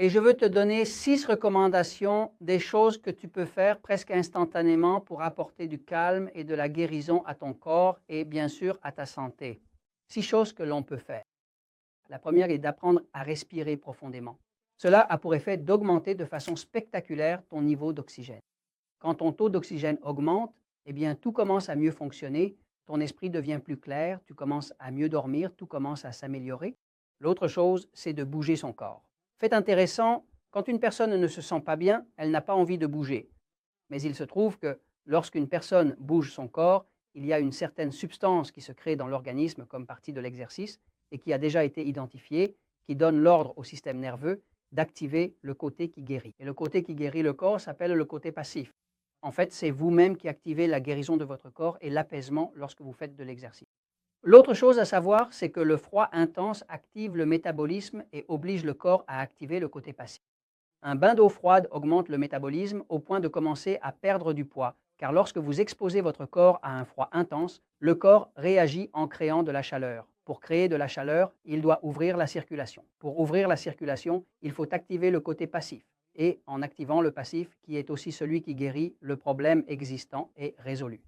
Et je veux te donner 6 recommandations des choses que tu peux faire presque instantanément pour apporter du calme et de la guérison à ton corps et bien sûr à ta santé. 6 choses que l'on peut faire. La première est d'apprendre à respirer profondément. Cela a pour effet d'augmenter de façon spectaculaire ton niveau d'oxygène. Quand ton taux d'oxygène augmente, eh bien tout commence à mieux fonctionner, ton esprit devient plus clair, tu commences à mieux dormir, tout commence à s'améliorer. L'autre chose, c'est de bouger son corps. Fait intéressant, quand une personne ne se sent pas bien, elle n'a pas envie de bouger. Mais il se trouve que lorsqu'une personne bouge son corps, il y a une certaine substance qui se crée dans l'organisme comme partie de l'exercice et qui a déjà été identifiée, qui donne l'ordre au système nerveux d'activer le côté qui guérit. Et le côté qui guérit le corps s'appelle le côté passif. En fait, c'est vous-même qui activez la guérison de votre corps et l'apaisement lorsque vous faites de l'exercice. L'autre chose à savoir, c'est que le froid intense active le métabolisme et oblige le corps à activer le côté passif. Un bain d'eau froide augmente le métabolisme au point de commencer à perdre du poids, car lorsque vous exposez votre corps à un froid intense, le corps réagit en créant de la chaleur. Pour créer de la chaleur, il doit ouvrir la circulation. Pour ouvrir la circulation, il faut activer le côté passif. Et en activant le passif, qui est aussi celui qui guérit, le problème existant est résolu.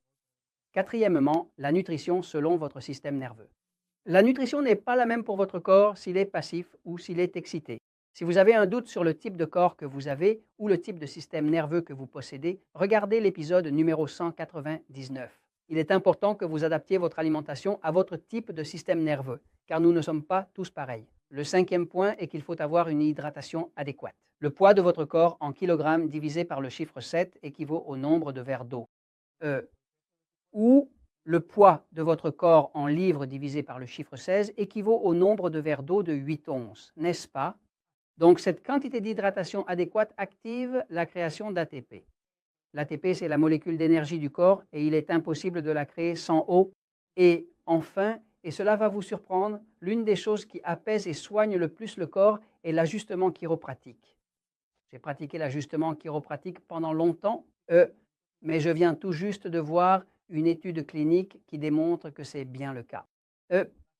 Quatrièmement, la nutrition selon votre système nerveux. La nutrition n'est pas la même pour votre corps s'il est passif ou s'il est excité. Si vous avez un doute sur le type de corps que vous avez ou le type de système nerveux que vous possédez, regardez l'épisode numéro 199. Il est important que vous adaptiez votre alimentation à votre type de système nerveux, car nous ne sommes pas tous pareils. Le cinquième point est qu'il faut avoir une hydratation adéquate. Le poids de votre corps en kilogrammes divisé par le chiffre 7 équivaut au nombre de verres d'eau. Ou le poids de votre corps en livres divisé par le chiffre 16 équivaut au nombre de verres d'eau de 8 onces, n'est-ce pas? Donc cette quantité d'hydratation adéquate active la création d'ATP. L'ATP, c'est la molécule d'énergie du corps et il est impossible de la créer sans eau. Et enfin, et cela va vous surprendre, l'une des choses qui apaise et soigne le plus le corps est l'ajustement chiropratique. J'ai pratiqué l'ajustement chiropratique pendant longtemps, mais je viens tout juste de voir une étude clinique qui démontre que c'est bien le cas.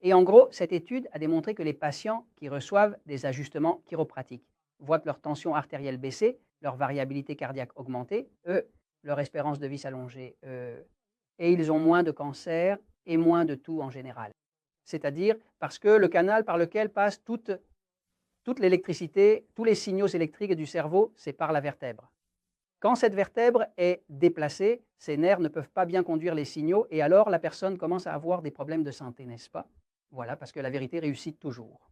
Et en gros, cette étude a démontré que les patients qui reçoivent des ajustements chiropratiques voient leur tension artérielle baisser, leur variabilité cardiaque augmenter, leur espérance de vie s'allonger, et ils ont moins de cancer et moins de tout en général. C'est-à-dire parce que le canal par lequel passe toute l'électricité, tous les signaux électriques du cerveau, c'est par la vertèbre. Quand cette vertèbre est déplacée, ces nerfs ne peuvent pas bien conduire les signaux et alors la personne commence à avoir des problèmes de santé, n'est-ce pas? Voilà, parce que la vérité réussit toujours.